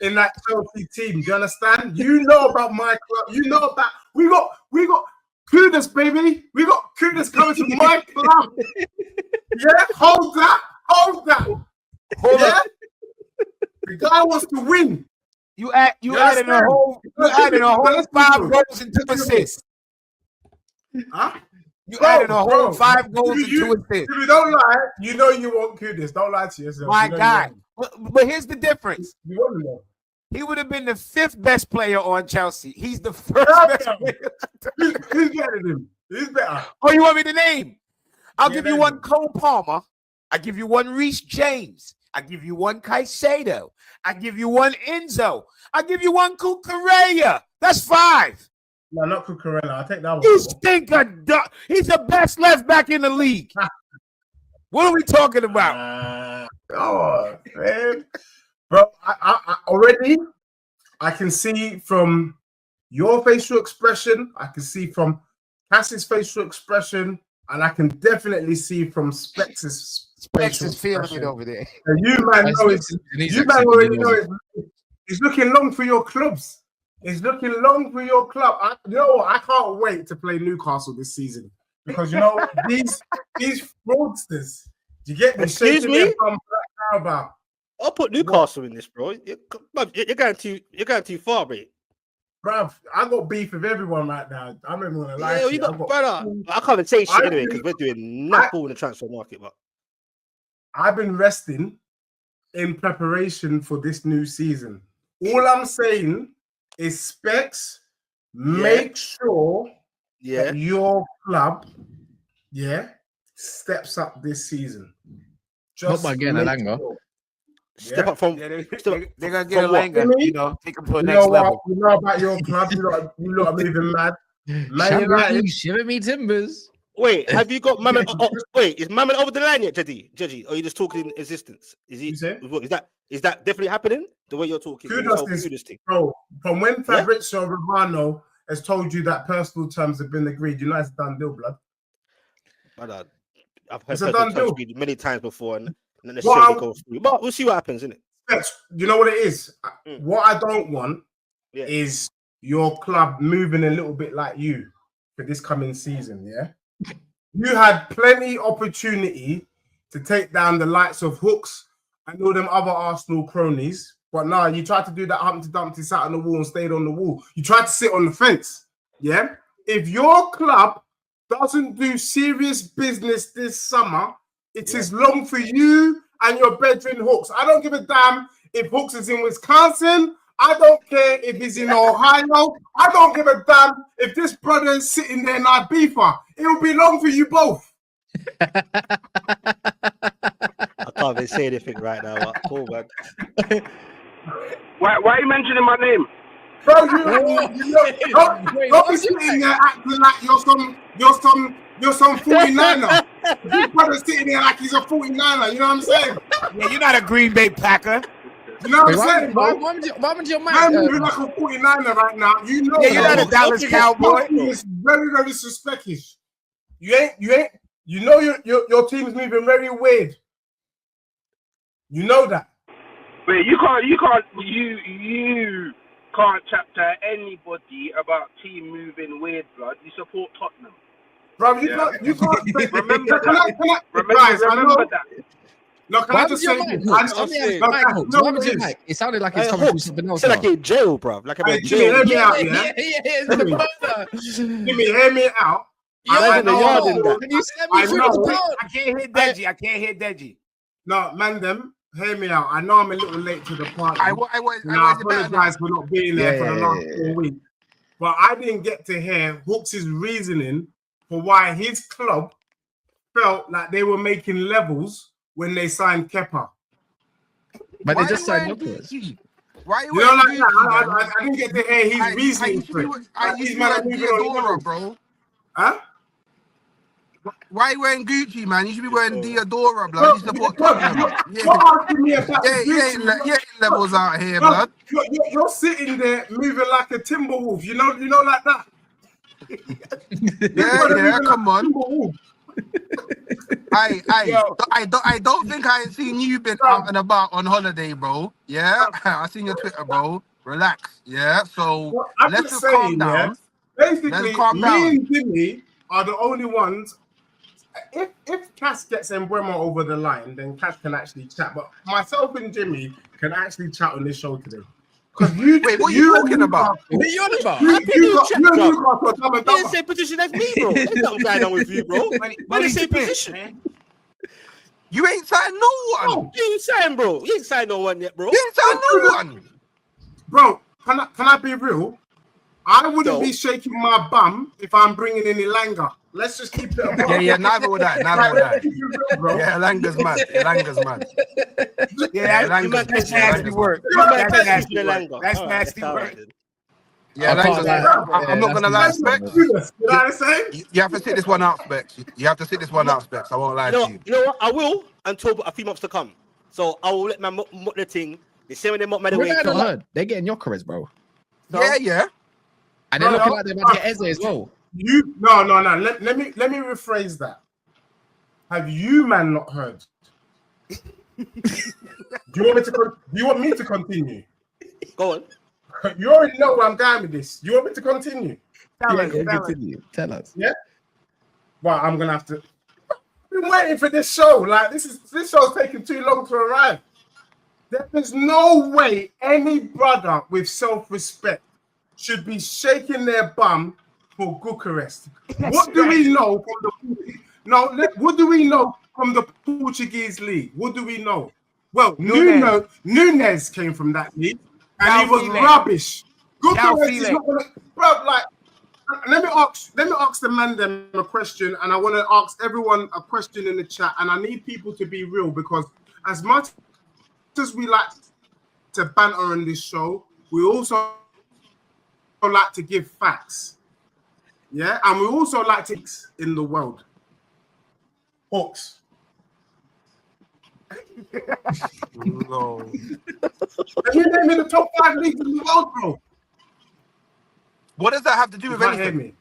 in that Chelsea team. Do you understand? You know about my club. You know about we got Kudus, baby. We got Kudus coming to my club. Yeah, hold that. Yeah, the guy wants to win. You adding a whole 5 goals and 2 assists. Huh? You added a whole 5 goals and 2 assists. If you don't lie, you know you want Kudus. Don't lie to yourself. My God. But here's the difference. You want him. He would have been the 5th best player on Chelsea. He's the 1st best player. Who's better than him? Who's better? Oh, you want me to name? I'll give you one Cole Palmer. I give you one Reece James. I give you one Caicedo. I give you one Enzo. I give you one Cucurella. That's 5. No, not Cucurella. I'll take that one. You stink of duck. He's the best left back in the league. What are we talking about? Oh, man. Bro, I already, I can see from your facial expression, I can see from Cassie's facial expression, and I can definitely see from Specs' is feeling it over there. And you man know it's, you man already know it's looking long for your clubs. It's looking long for your club. You know what? I can't wait to play Newcastle this season because you know these fraudsters. You get me? Excuse me. Carabao. I'll put Newcastle in this, bro. You're going too far, mate. Bruv, I got beef with everyone right now. I'm not even gonna lie. Yeah, you got brother. I can't even say shit anyway because we're doing nothing in the transfer market. But I've been resting in preparation for this new season. All I'm saying is Specs, make sure that your club, steps up this season. Just not by getting Elanga. Step up from. They're gonna get Elanga. You know, take him to a next level. You know about your club. You lot are moving mad. Shiver me timbers. Wait, have you got Mohammed? Wait, is Mohammed over the line yet, Judgy? Or are you just talking in existence? Is he? Is that definitely happening? The way you're talking, Kudus thing. Bro, from when Fabrizio Romano has told you that personal terms have been agreed, you know it's a done deal, blood. I've heard personal terms agreed many times before, and not necessarily go through. But we'll see what happens, innit? You know what it is? What I don't want is your club moving a little bit like you for this coming season, yeah? You had plenty opportunity to take down the likes of Hooks and all them other Arsenal cronies, but now you tried to do that Humpty Dumpty, sat on the wall and stayed on the wall. You tried to sit on the fence, yeah? If your club doesn't do serious business this summer, it is long for you and your brethren Hooks. I don't give a damn if Hooks is in Wisconsin. I don't care if he's in Ohio. I don't give a damn if this brother is sitting there in Ibiza. It will be long for you both. I can't even say anything right now. Cool, man. Why are you mentioning my name? Bro, don't be sitting there acting like you're some 49er. This brother's sitting there like he's a 49er. You know what I'm saying? Yeah, you're not a Green Bay Packer. You know what I'm saying, bro? Why would your man? I'm moving like a 49er right now. You know, you're not a Dallas Cowboy. It's very, very suspicious. You ain't. You know your team's moving very weird. You know that. Wait, you can't chat to anybody about team moving weird, blood. You support Tottenham. Bro, you can't remember that. Remember that. No, can I just say it sounded like it's coming from something else. It's like in jail, bro. Like I'm in jail. Hear me out, yeah? Jimmy, hear me out. I can't hear Deji. No, man, them, hear me out. I know I'm a little late to the party. I apologize for not being there for the last 4 weeks. But I didn't get to hear Hooks' reasoning for why his club felt like they were making levels when they signed Kepa. But they just signed Lucas. Why you know, like that? I didn't get to hear his reasoning for it. He's man Diadora, bro. Huh? Why are you wearing Gucci, man? You should be wearing Diadora, blood. You support Tottenham. Yeah, levels out here, blood. You're sitting there moving like a timber wolf. You know like that. Yeah, come on. I don't think I ain't seen you been out and about on holiday, bro. Yeah, I seen your Twitter, bro. Relax. Yeah, so let's just calm down. Basically, me and Jimmy are the only ones. If Cass gets Mbeumo over the line, then Cass can actually chat. But myself and Jimmy can actually chat on this show today. Because wait, what are you talking about? What are you on about? You're in the same position as me, bro. There's nothing going on with you, bro. We're in the same position, man. You ain't signed no one. No, you ain't signed, bro. You ain't signed no one yet, bro. You ain't signed no one. Bro, can I be real? I wouldn't be shaking my bum if I'm bringing in Elanga. Let's just keep it. Yeah, neither would I. Yeah, Elanga's mad. Yeah, that's nasty work. That's nasty work. That's nasty work. Yeah, I'm not gonna lie, Specs. You know what I'm saying? You have to sit this one out, Specs. You have to sit this one out, Specs. I won't lie to you. You know what? I will until a few months to come. So I will let my the thing. The same way they mock my way. They're getting Gyokeres, bro. Yeah. And they're looking like they're about to get Eze as well. No. Let me rephrase that. Have you man not heard? Do you want me to continue? Go on. You already know where I'm going with this. You want me to continue? Tell us. Yeah. Well, I'm gonna have to. I've been waiting for this show. Like this show's taking too long to arrive. There's no way any brother with self-respect should be shaking their bum for Gyokeres. What do we know from the what do we know from the Portuguese league? What do we know? Well, Nunes came from that league and he was rubbish. Gyokeres is not gonna, bro. Like, let me ask the man them a question, and I want to ask everyone a question in the chat, and I need people to be real because as much as we like to banter on this show, we also like to give facts, yeah, and we also like to in the world. Hawks. No. Can you name me the top 5 leagues in the world, bro? What does that have to do with anything?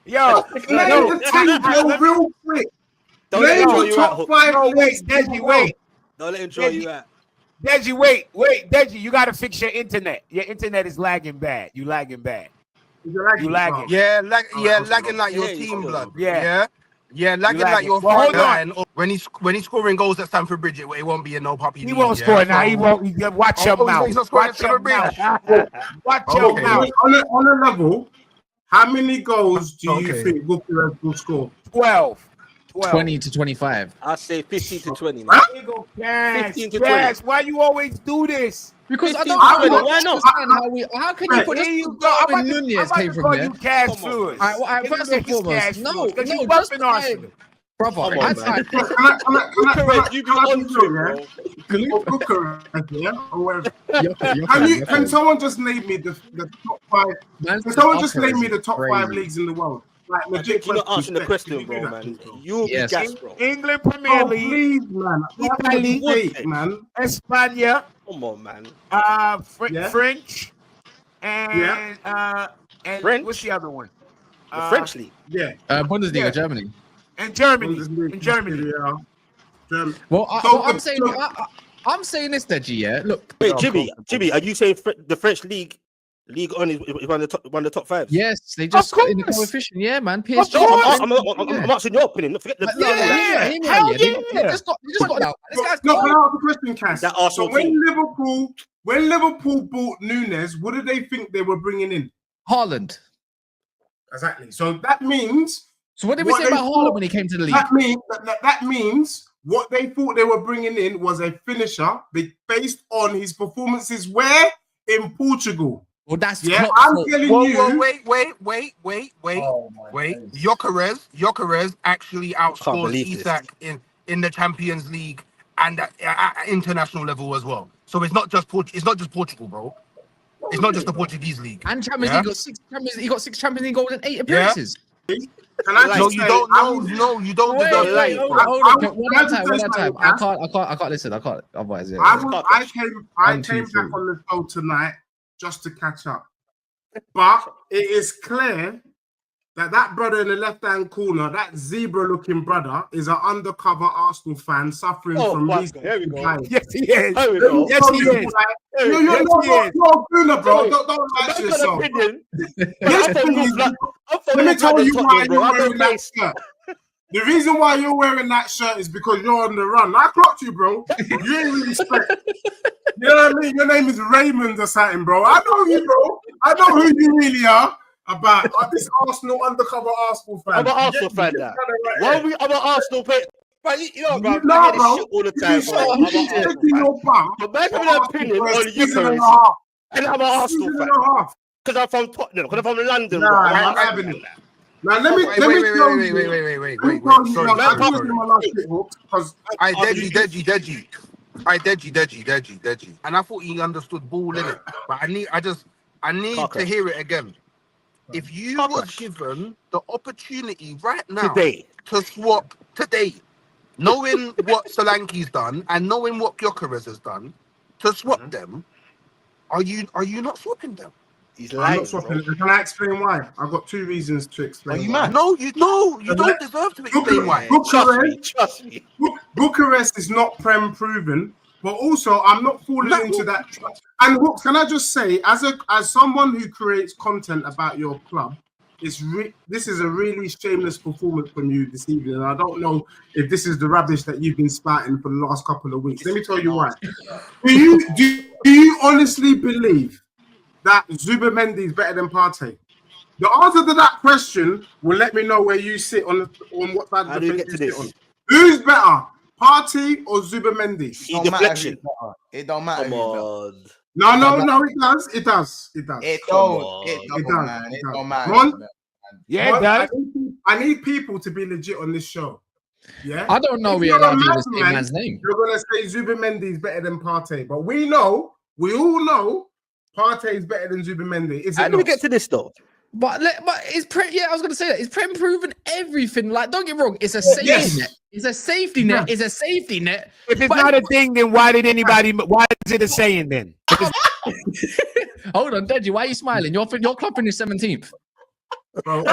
Yo, name the team, real quick. Don't let him draw you out. Top 5 leagues. Wait. Don't let him draw you out. Deji, wait, Deji, you gotta fix your internet. Your internet is lagging bad. You lagging bad. You lagging. Yeah, lagging like your team, blood. Yeah, lagging like your friend. When he's scoring goals at Stamford Bridge, it won't be a no puppy. He won't score now. He won't. Watch your mouth. Watch your mouth. Watch your mouth. On a level, how many goals do you think Gyokeres will score? 12. 20 to 25. I say 15 to 20. Man. 15 to 20. Why you always do this? Because I don't know. Why not? How can you put this? When Nunez came from there. Cash fluids. All right, first and foremost, no, just Arsenal. Brother, you be on to bro. Can someone just name me the top 5? Can someone just name me the top 5 leagues in the world? Like, legit, you're not answering the question, bro, man. You'll be gassed, bro. England Premier League, please, man. Italy, España. Come on, man. French, and French? What's the other one? The French league. Yeah. Bundesliga, Germany. And Germany. Well, I'm saying this, Deji. Yeah. Look. Wait, Jimmy, are you saying the French league on is one of the top 5? Yes, they just got in the coefficient. Yeah, man. PSG. I'm asking your opinion. Forget the. They just got out. No, can I ask a question, Cass? So when Liverpool bought Nunes, what did they think they were bringing in? Haaland. Exactly. So that means. So what did we say about Haaland when he came to the league? That means what they thought they were bringing in was a finisher based on his performances where in Portugal. Well, that's I'm telling you. Wait. Gyokeres actually outscored Isak in the Champions League and at international level as well. So it's not just Portugal, bro. It's not just the Portuguese league. And Champions League he got 6 Champions League goals in 8 appearances. No, you don't know. You don't. Wait, hold on. One at a time. I can't listen. I can't. Otherwise, yeah. I came back on the show tonight just to catch up. But it is clear that brother in the left-hand corner, that zebra-looking brother, is an undercover Arsenal fan suffering from recent. Here we go. Yes, he is. Here we go. Yes, he is. You're a gooner, bro. Don't lie to yourself. Let me tell you why you're wearing that shirt. The reason why you're wearing that shirt is because you're on the run. I clocked you, bro. You ain't really respect. You know what I mean? Your name is Raymond or something, bro. I know you, bro. I know who you really are. About this Arsenal undercover Arsenal fan. I'm an Arsenal fan now. Why we? I'm an Arsenal fan. But you know, bro, bro. I get this shit all the time. But man, have an opinion on Gyokeres, and I'm an Arsenal fan because I'm from Tottenham, because I'm from London. Nah, I'm having it. Now let me Wait. I Deji. And I thought he understood ball in it, but I need to hear it again. If you was given the opportunity right now to swap today, knowing what Solanke's done and knowing what Gyokeres has done, to swap them, are you not swapping them? He's lying. Can I explain why? I've got 2 reasons to explain. Are you mad? No, you don't deserve to explain why. Trust me. Bucharest is not Prem proven, but also I'm not falling into that trap. And what can I just say, as someone who creates content about your club, this is a really shameless performance from you this evening. And I don't know if this is the rubbish that you've been spouting for the last couple of weeks. Let me tell you why. Do you honestly believe that Zubimendi is better than Partey? The answer to that question will let me know where you sit on what side of the fence you sit on. Who's better, Partey or Zubimendi? It don't matter. No, it does. It don't matter. Yeah, it does. I need people to be legit on this show. Yeah, I don't know. We're allowed to say man's name. You're gonna say Zubimendi is better than Partey, but we all know Partey is better than Zubimendi. How do we get to this though? But it's I was gonna say that. It's proven everything. Like, don't get me wrong, it's a safety net. It's a safety net. It's a safety net. If it's not a thing, then why is it a saying then? Hold on, Deji, why are you smiling? Your club finished 17th. Bro,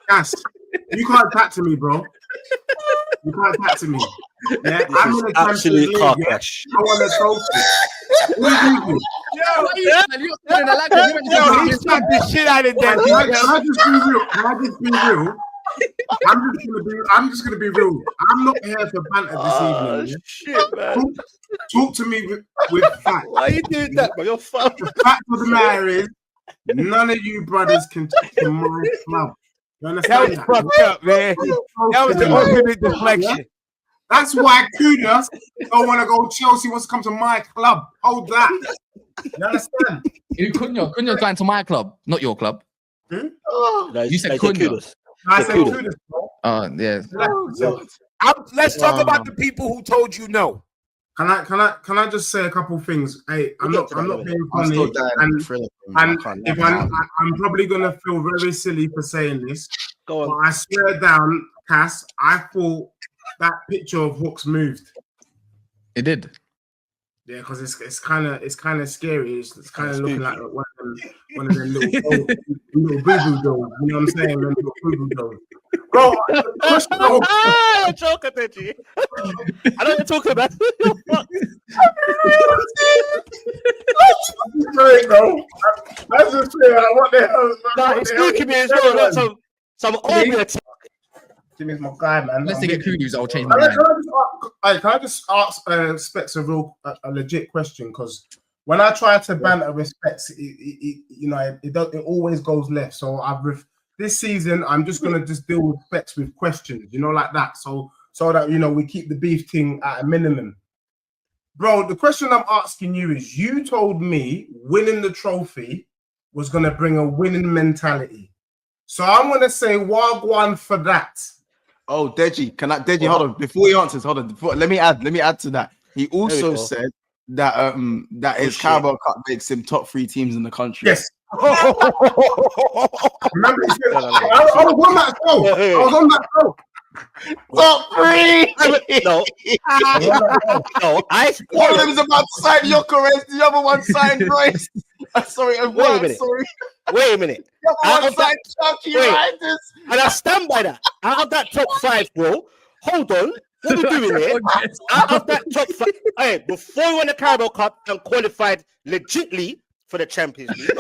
Gas, you can't chat to me, bro. You can't chat to me. Yeah, I'm gonna absolute car crash. I want a trophy. He slapped the shit out of that. Can I just be real? I'm just gonna be real. I'm not here for banter this evening. Yeah? Shit, man. Talk to me with facts. Why are you doing that, bro? You're fucking. The fact of the matter is, none of you brothers can touch my club. You understand that? Was fucked up, man. That was the ultimate deflection. That's why Kudus don't want to go Chelsea, wants to come to my club. Hold that. You understand? Cunha's going to my club, not your club. No, you said Cunha. I said Kudus. Yeah. Let's talk about the people who told you no. Can I just say a couple things? Hey, I'm not being funny, and if I'm probably gonna feel very silly for saying this. Go on. But I swear down, Cass, I thought that picture of Hooks moved. It did. Yeah, because it's kind of scary. It's kind of looking like one of them little boo-boo dolls. You know what I'm saying? Them little boo-boo dolls. Bro, I'm joking, Deji. I know you're talking about. That's just what the hell? Nah, it's spooky me as well. Like some over attack. Jimmy's my guy, man. Unless they get Kudus, I'll change my mind. Can I just ask Specs a legit question? Because when I try to banter with Specs, it always goes left. So this season, I'm just gonna deal with Specs with questions, like that. So that we keep the beef thing at a minimum. Bro, the question I'm asking you is: you told me winning the trophy was gonna bring a winning mentality. So I'm gonna say wagwan for that. Oh, Deji, hold on. Before he answers, hold on. Let me add to that. He also said that his Carabao Cup makes him top 3 teams in the country. Yes. Remember, I was on that show. Top 3. No. One of them is about to sign Gyokeres, the other one signed Royce. Sorry, Wait a minute. And I stand by that. Out of that top 5, bro. Hold on. What we doing here? Out of that top 5. Hey, before we won the Carabao Cup and qualified legitly for the Champions League,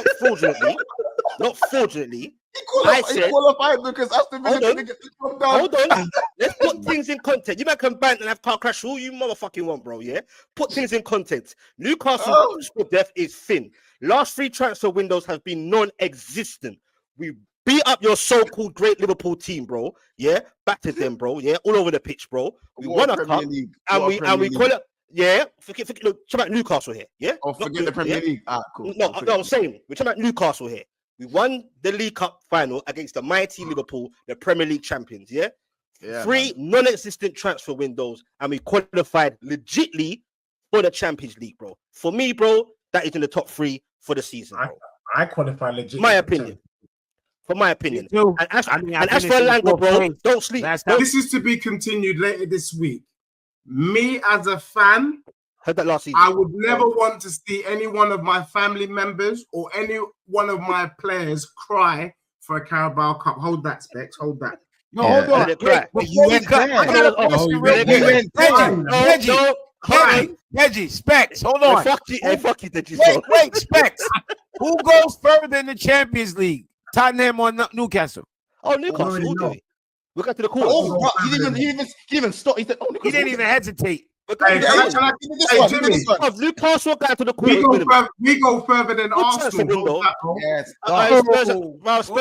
not fraudulently. He qualified because Aston Villa couldn't get the job done. Hold on. Let's put things in context. You might come back and have car crash all you motherfucking want, bro. Yeah. Put things in context. Newcastle's squad depth is thin. Last 3 transfer windows have been non-existent. We beat up your so-called great Liverpool team, bro. Yeah. Back to them, bro. Yeah. All over the pitch, bro. We won a cup and we call it. Yeah, look, talk about Newcastle here. Yeah, forget the Premier League. Cool. No, I'm saying we're talking about Newcastle here. We won the League Cup final against the mighty Liverpool, the Premier League champions. Yeah, 3 non-existent transfer windows, and we qualified legitly for the Champions League, bro. For me, bro, that is in the top 3 for the season. Bro. I qualified legit. My opinion. For my opinion. And as for Elanga, bro, don't sleep. This is to be continued later this week. Me as a fan, heard that last season. I would never want to see any one of my family members or any one of my players cry for a Carabao Cup. Hold that, Specs. Hold that. No, hold on. Reggie, Specs, hold on. Fuck you, Wait, Specs. Who goes further in the Champions League? Tottenham or Newcastle? Oh, Newcastle. Who do it? We got to the quarter. He didn't even stop. He said, he didn't even hesitate. Newcastle got to the quarter. We go further than Arsenal. Yes. Spurs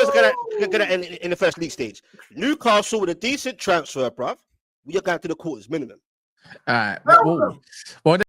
are gonna in the first league stage. Newcastle with a decent transfer, bruv. We are going to the quarters minimum. All right. Well,